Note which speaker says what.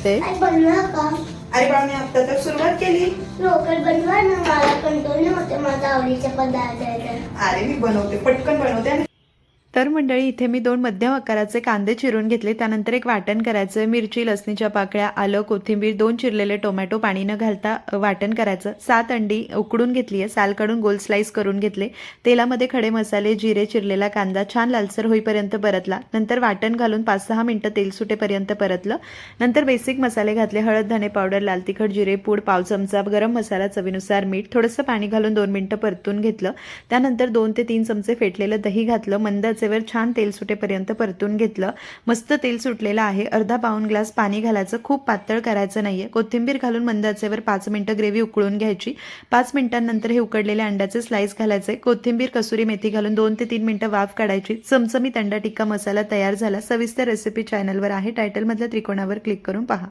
Speaker 1: बनवते?
Speaker 2: बनवा का?
Speaker 1: अरे बाळा, मी आता तर सुरुवात केली.
Speaker 2: लवकर बनवा ना, मला कंट्रोल नव्हते माझा आवडीचे पदार्थ आहे.
Speaker 1: अरे मी बनवते, पटकन बनवते. तर मंडळी, इथे मी 2 मध्यम आकाराचे कांदे चिरून घेतले. त्यानंतर एक वाटण करायचं. मिरची, लसणीच्या पाकळ्या, आलं, कोथिंबीर, 2 चिरलेले टोमॅटो पाणी न घालता वाटण करायचं. 7 अंडी उकडून घेतली आहे, साल काढून गोल स्लाइस करून घेतले. तेलामध्ये खडे मसाले, जिरे, चिरलेला कांदा छान लालसर होईपर्यंत परतला. नंतर वाटण घालून 5-6 मिनिटं तेल सुटेपर्यंत परतलं. नंतर बेसिक मसाले घातले. हळद, धने पावडर, लाल तिखट, जिरे पूड, पाव चमचा गरम मसाला, चवीनुसार मीठ, थोडंसं पाणी घालून 2 मिनिटं परतून घेतलं. त्यानंतर 2 ते 3 चमचे फेटलेलं दही घातलं. मंद आचेवर छान तेल सुटेपर्यंत परतून घेतलं. मस्त तेल सुटलेलं आहे. अर्धा पाऊण ग्लास पाणी घालायचं, खूप पातळ करायचं नाहीये. कोथिंबीर घालून मंद आचेवर 5 मिनिटं ग्रेव्ही उकळून घ्यायची. 5 मिनिटांनंतर हे उकडलेले अंड्याचे स्लाइस घालायचे. कोथिंबीर, कसुरी मेथी घालून 2 ते 3 मिनिटं वाफ काढायची. चमचमीत अंडा टिक्का मसाला तयार झाला. सविस्तर रेसिपी चॅनलवर आहे. टायटलमधल्या त्रिकोणावर क्लिक करून पहा.